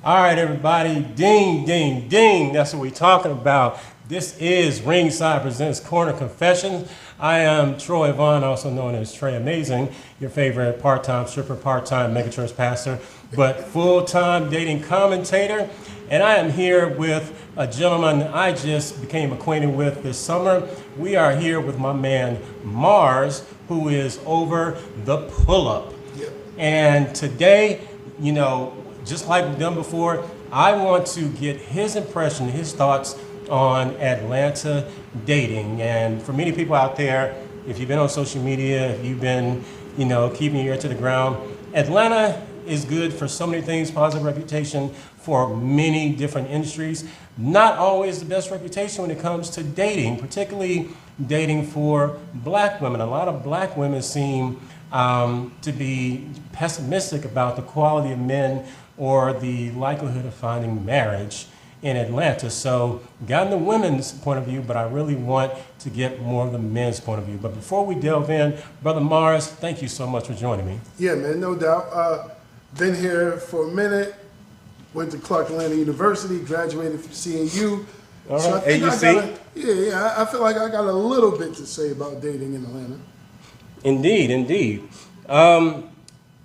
All right, everybody, ding, ding, ding. That's what we're talking about. This is Ringside Presents Corner Confessions. I am Troy Vaughn, also known as Trey Amazing, your favorite part-time stripper, part-time megachurch pastor, but full-time dating commentator. And I am here with a gentleman I just became acquainted with this summer. We are here with my man, Mars, who is over the pull-up. Yep. And today, just like we've done before, I want to get his impression, his thoughts on Atlanta dating. And for many people out there, if you've been on social media, if you've been, keeping your ear to the ground, Atlanta is good for so many things, positive reputation for many different industries. Not always the best reputation when it comes to dating, particularly dating for black women. A lot of black women seem to be pessimistic about the quality of men or the likelihood of finding marriage in Atlanta. So gotten the women's point of view, but I really want to get more of the men's point of view. But before we delve in, Brother Mars, thank you so much for joining me. Yeah, man, no doubt. Been here for a minute, went to Clark Atlanta University, graduated from CAU. All right, so AUC? I feel like I got a little bit to say about dating in Atlanta. Indeed, indeed.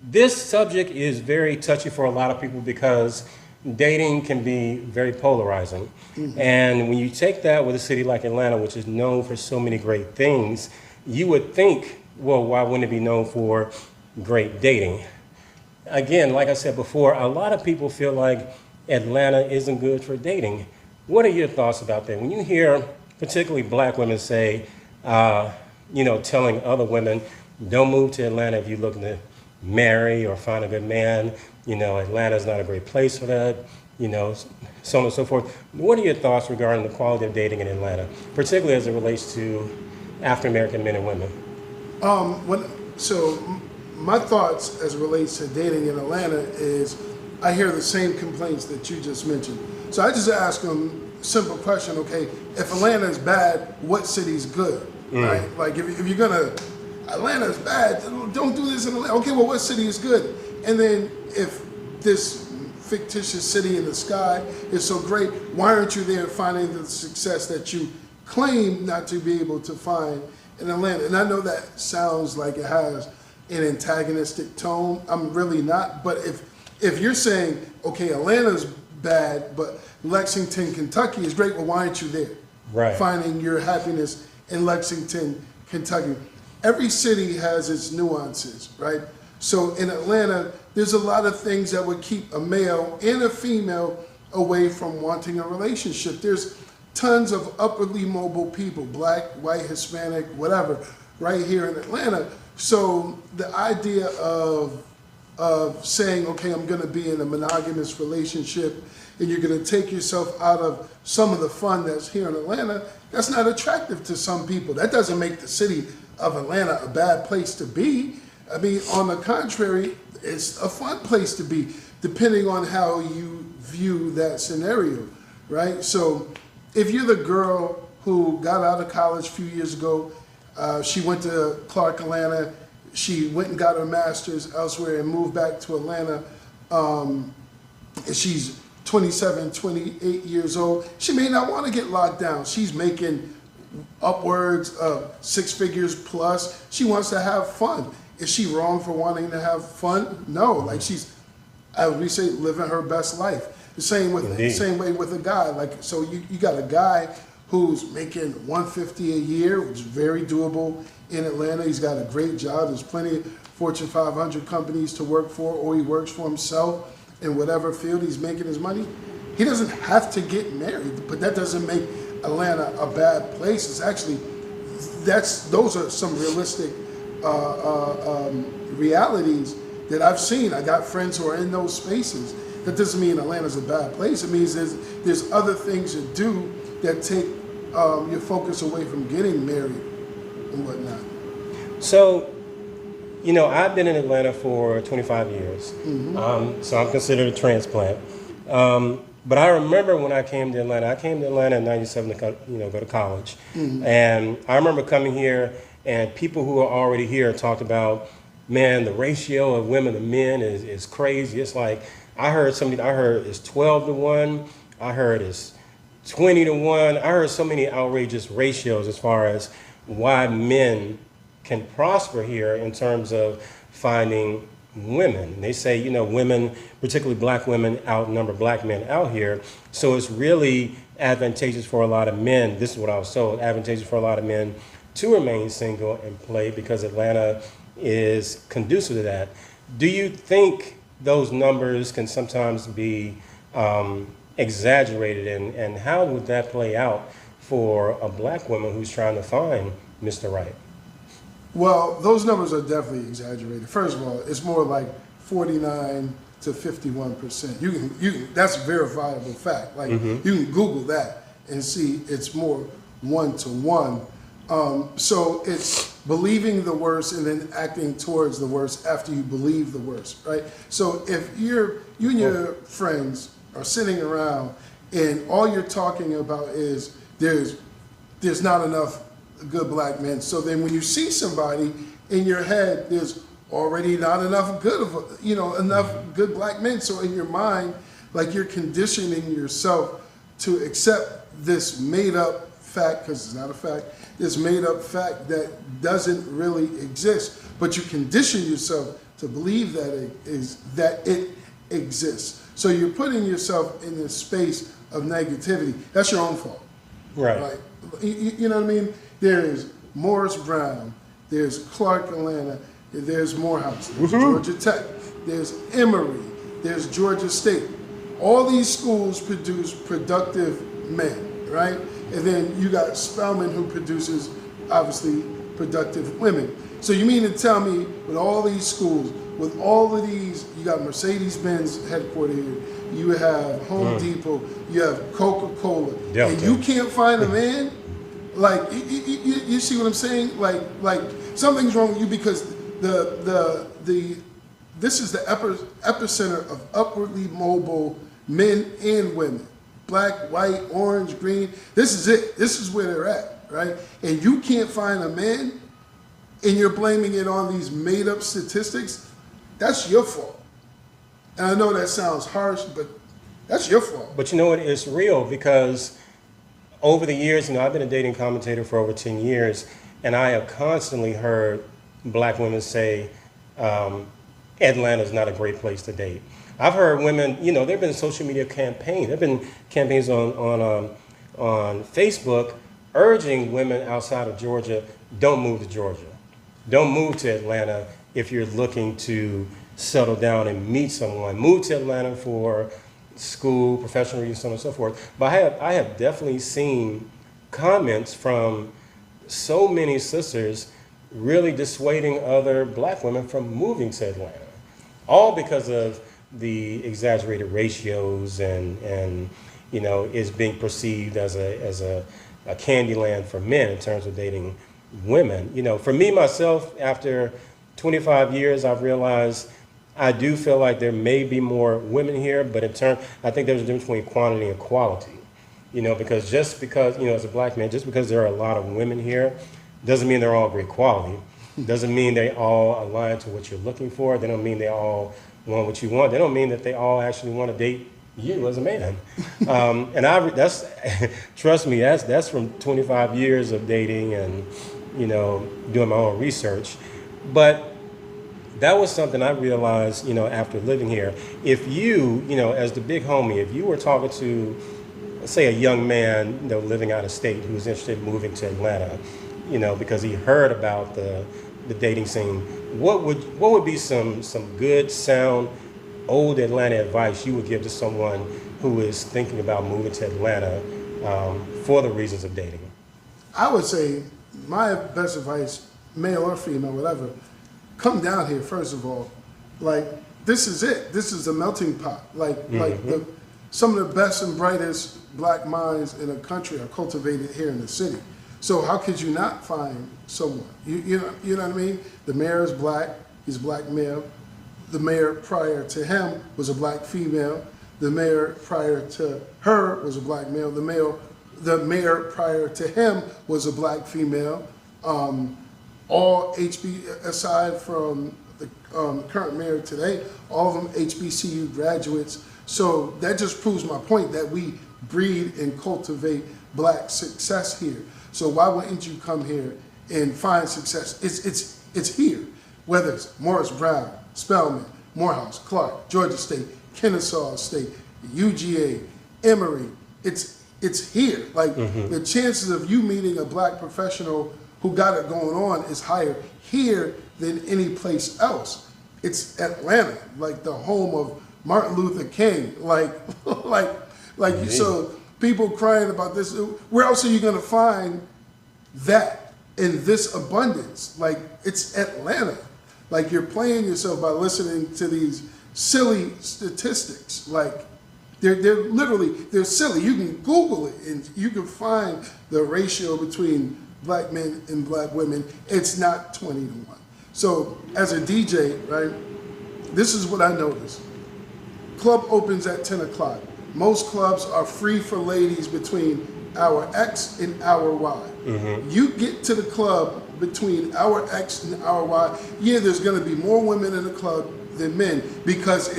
This subject is very touchy for a lot of people because dating can be very polarizing. Mm-hmm. And when you take that with a city like Atlanta, which is known for so many great things, you would think, well, why wouldn't it be known for great dating? Again, like I said before, a lot of people feel like Atlanta isn't good for dating. What are your thoughts about that? When you hear particularly black women say, telling other women, don't move to Atlanta if you're looking to marry or find a good man, Atlanta's not a great place for that, so on and so forth. What are your thoughts regarding the quality of dating in Atlanta, particularly as it relates to African-American men and women? So my thoughts as it relates to dating in Atlanta is I hear the same complaints that you just mentioned. So I just ask them a simple question, okay, if Atlanta is bad, what city's good, right? Like if you're gonna, Atlanta's bad, don't do this in Atlanta. Okay, well, what city is good? And then if this fictitious city in the sky is so great, why aren't you there finding the success that you claim not to be able to find in Atlanta? And I know that sounds like it has an antagonistic tone. I'm really not. But if you're saying, okay, Atlanta's bad, but Lexington, Kentucky is great, well, why aren't you there? Right. Finding your happiness in Lexington, Kentucky. Every city has its nuances, right? So in Atlanta, there's a lot of things that would keep a male and a female away from wanting a relationship. There's tons of upwardly mobile people, black, white, Hispanic, whatever, right here in Atlanta. So the idea of saying, okay, I'm gonna be in a monogamous relationship and you're gonna take yourself out of some of the fun that's here in Atlanta, that's not attractive to some people. That doesn't make the city of Atlanta a bad place to be. I mean, on the contrary, it's a fun place to be, depending on how you view that scenario, right? So if you're the girl who got out of college a few years ago, she went to Clark Atlanta, she went and got her master's elsewhere and moved back to Atlanta, and she's 27, 28 years old, she may not want to get locked down. She's making upwards of 6 figures plus. She wants to have fun. Is she wrong for wanting to have fun? No, like she's, as we say, living her best life. The same way with a guy. Like, so you got a guy who's making $150 a year, which is very doable in Atlanta. He's got a great job. There's plenty of Fortune 500 companies to work for, or he works for himself in whatever field he's making his money. He doesn't have to get married, but that doesn't make Atlanta a bad place. It's actually, those are some realistic realities that I've seen. I got friends who are in those spaces. That doesn't mean Atlanta's a bad place. It means there's other things to do that take your focus away from getting married and whatnot. So, I've been in Atlanta for 25 years, so I'm considered a transplant. But I remember when I came to Atlanta in 97 to go to college. And I remember coming here and people who are already here talked about, man, the ratio of women to men is crazy. It's like I heard it's 12-1. I heard it's 20-1. I heard so many outrageous ratios as far as why men can prosper here in terms of finding women. They say, women, particularly black women, outnumber black men out here. So it's really advantageous for a lot of men. This is what I was told, advantageous for a lot of men to remain single and play because Atlanta is conducive to that. Do you think those numbers can sometimes be exaggerated, and how would that play out for a black woman who's trying to find Mr. Right? Well, those numbers are definitely exaggerated. First of all, it's more like 49 to 51%. You can that's a verifiable fact. Like you can Google that and see it's more 1-to-1. So it's believing the worst and then acting towards the worst after you believe the worst, right? So if you and your friends are sitting around and all you're talking about is there's not enough good black men. So then when you see somebody in your head, there's already not enough enough good black men. So in your mind, like you're conditioning yourself to accept this made up fact, because it's not a fact, this made up fact that doesn't really exist, but you condition yourself to believe that it exists. So you're putting yourself in this space of negativity. That's your own fault. Right. You know what I mean? There's Morris Brown, there's Clark Atlanta, there's Morehouse, there's Georgia Tech, there's Emory, there's Georgia State. All these schools produce productive men, right? And then you got Spelman, who produces, obviously, productive women. So you mean to tell me with all these schools, with all of these, you got Mercedes-Benz headquartered here, you have Home Depot, you have Coca-Cola, and you can't find a man? Like, you see what I'm saying? Like something's wrong with you, because this is the epicenter of upwardly mobile men and women. Black, white, orange, green. This is it. This is where they're at, right? And you can't find a man, and you're blaming it on these made-up statistics. That's your fault. And I know that sounds harsh, but that's your fault. But you know what? It's real, because over the years, I've been a dating commentator for over 10 years, and I have constantly heard black women say, Atlanta's not a great place to date. I've heard women, there have been social media campaigns. There have been campaigns on Facebook urging women outside of Georgia, don't move to Georgia. Don't move to Atlanta if you're looking to settle down and meet someone. Move to Atlanta for school, professional reasons, so on and so forth. But I have definitely seen comments from so many sisters really dissuading other black women from moving to Atlanta, all because of the exaggerated ratios and is being perceived as a candy land for men in terms of dating women. For me, myself, after 25 years, I've realized I do feel like there may be more women here, but I think there's a difference between quantity and quality. Because just because, as a black man, just because there are a lot of women here doesn't mean they're all great quality. Doesn't mean they all align to what you're looking for. They don't mean they all want what you want. They don't mean that they all actually want to date you as a man. That's trust me, that's from 25 years of dating and doing my own research. But that was something I realized, after living here. If you, as the big homie, if you were talking to, say, a young man, living out of state who was interested in moving to Atlanta, because he heard about the dating scene, what would be some good, sound, old Atlanta advice you would give to someone who is thinking about moving to Atlanta for the reasons of dating? I would say my best advice, male or female, whatever, come down here first of all. Like, this is it. This is a melting pot. Like some of the best and brightest black minds in the country are cultivated here in the city. So how could you not find someone? You know what I mean? The mayor is black. He's a black male. The mayor prior to him was a black female. The mayor prior to her was a black male. The mayor prior to him was a black female. All HB, aside from the current mayor today, all of them HBCU graduates. So that just proves my point that we breed and cultivate black success here. So why wouldn't you come here and find success? It's here. Whether it's Morris Brown, Spelman, Morehouse, Clark, Georgia State, Kennesaw State, UGA, Emory, it's here. Like the chances of you meeting a black professional who got it going on is higher here than any place else. It's Atlanta, like the home of Martin Luther King. So people crying about this. Where else are you going to find that in this abundance? Like, it's Atlanta. Like, you're playing yourself by listening to these silly statistics. Like, they're literally, they're silly. You can Google it and you can find the ratio between black men and black women. It's not 20-1. So as a DJ, right, this is what I noticed. Club opens at 10 o'clock. Most clubs are free for ladies between hour X and hour Y. You get to the club between hour X and hour Y, yeah, there's gonna be more women in the club than men because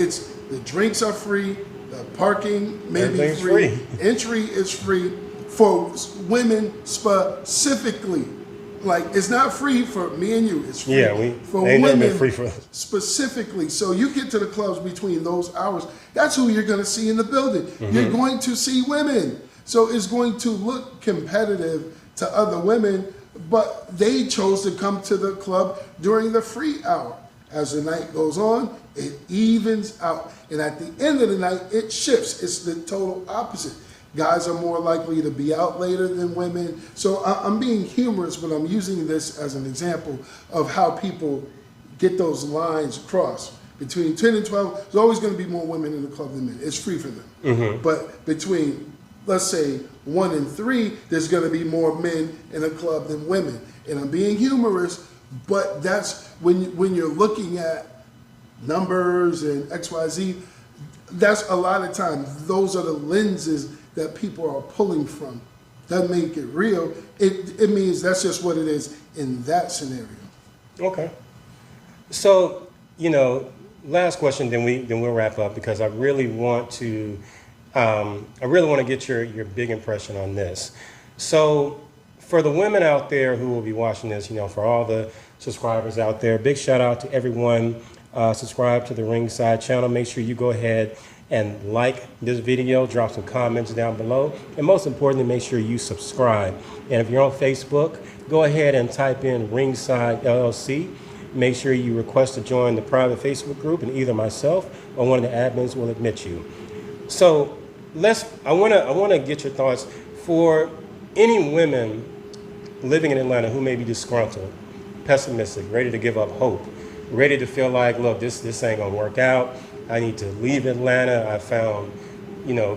the drinks are free, the parking may be free, entry is free for women specifically. Like, it's not free for me and you, it's free for women free for us. Specifically. So you get to the clubs between those hours, that's who you're gonna see in the building. You're going to see women. So it's going to look competitive to other women, but they chose to come to the club during the free hour. As the night goes on, it evens out. And at the end of the night, it shifts. It's the total opposite. Guys are more likely to be out later than women. So I'm being humorous, but I'm using this as an example of how people get those lines crossed. Between 10 and 12, there's always going to be more women in the club than men. It's free for them. But between, let's say, 1 and 3, there's going to be more men in a club than women. And I'm being humorous, but that's when you're looking at numbers and XYZ, that's a lot of times, those are the lenses that people are pulling from. Doesn't make it real. It means that's just what it is in that scenario. Okay. So, last question, then we'll wrap up because I really want to get your big impression on this. So, for the women out there who will be watching this, for all the subscribers out there, big shout out to everyone. Subscribe to the Ringside channel. Make sure you go ahead and like this video, drop some comments down below, and most importantly, make sure you subscribe. And if you're on Facebook, go ahead and type in Ringside LLC. Make sure you request to join the private Facebook group, and either myself or one of the admins will admit you. So I want to get your thoughts for any women living in Atlanta who may be disgruntled, pessimistic, ready to give up hope, ready to feel like, look, this ain't gonna work out. I need to leave Atlanta. I found,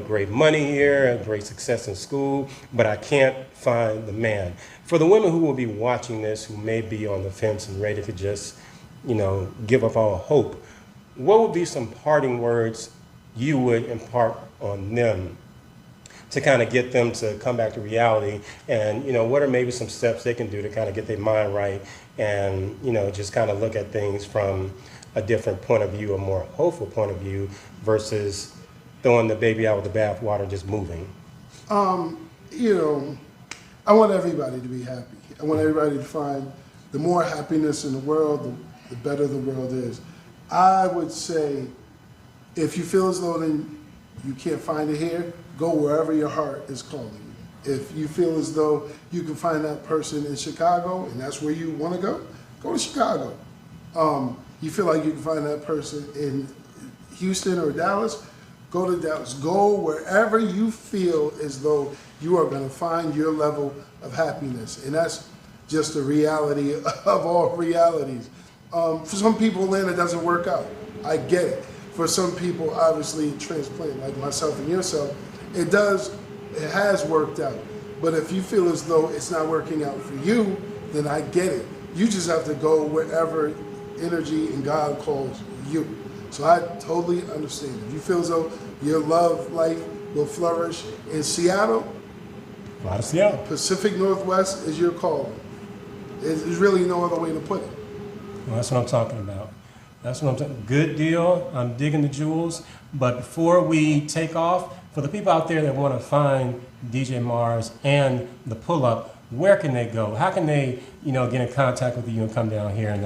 great money here, great success in school, but I can't find the man. For the women who will be watching this, who may be on the fence and ready to just, give up all hope, what would be some parting words you would impart on them to kind of get them to come back to reality? And, what are maybe some steps they can do to kind of get their mind right and, just kind of look at things from a different point of view, a more hopeful point of view versus throwing the baby out with the bathwater, just moving? I want everybody to be happy. I want everybody to find the more happiness in the world, the better the world is. I would say if you feel as though then you can't find it here, go wherever your heart is calling you. If you feel as though you can find that person in Chicago and that's where you want to go to Chicago. You feel like you can find that person in Houston or Dallas, go to Dallas. Go wherever you feel as though you are going to find your level of happiness. And that's just the reality of all realities. For some people, Atlanta doesn't work out. I get it. For some people, obviously, transplant like myself and yourself, it has worked out. But if you feel as though it's not working out for you, then I get it. You just have to go wherever energy and God calls you. So I totally understand. If you feel as though your love life will flourish in Seattle, fly to Seattle. Pacific Northwest is your calling. There's really no other way to put it. Well, that's what I'm talking about. That's what I'm saying. Good deal. I'm digging the jewels. But before we take off, for the people out there that want to find DJ Mars and the pull-up, where can they go? How can they, get in contact with you and come down here and,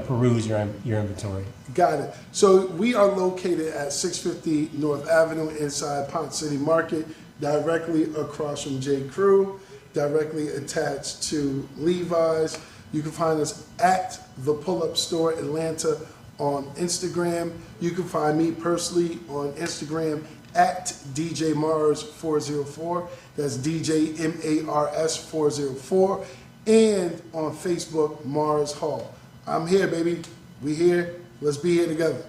peruse your inventory? Got it. So we are located at 650 North Avenue inside Ponce City Market, directly across from J. Crew, directly attached to Levi's. You can find us at the Pull-Up Store Atlanta on Instagram. You can find me personally on Instagram at DJ Mars 404. That's DJ MARS 404. And on Facebook, Mars Hall. I'm here, baby. We here. Let's be here together.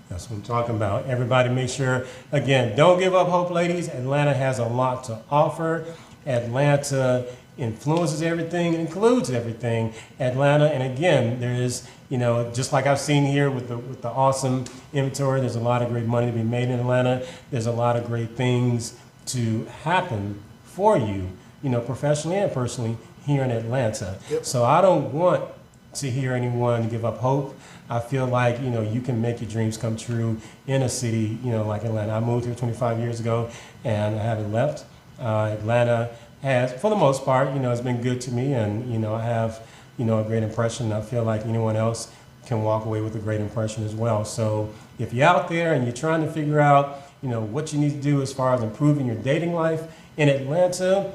That's what I'm talking about. Everybody make sure, again, don't give up hope, ladies. Atlanta has a lot to offer. Atlanta influences everything, includes everything. Atlanta, and again, there is, just like I've seen here with the awesome inventory, there's a lot of great money to be made in Atlanta. There's a lot of great things to happen for you, professionally and personally here in Atlanta. Yep. So I don't want to hear anyone give up hope. I feel like, you can make your dreams come true in a city, like Atlanta. I moved here 25 years ago and I haven't left. Atlanta has, for the most part, has been good to me, and, I have, a great impression. I feel like anyone else can walk away with a great impression as well. So if you're out there and you're trying to figure out, what you need to do as far as improving your dating life in Atlanta,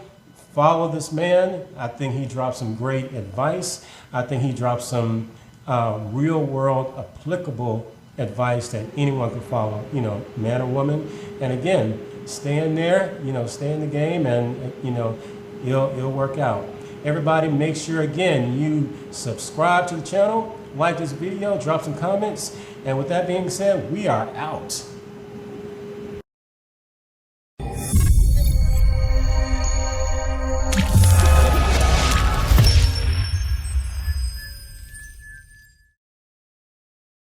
follow this man. I think he dropped some great advice. I think he dropped some real world applicable advice that anyone could follow, man or woman. And again, stay in there, stay in the game, and it'll work out. Everybody make sure, again, you subscribe to the channel, like this video, drop some comments, and with that being said, we are out.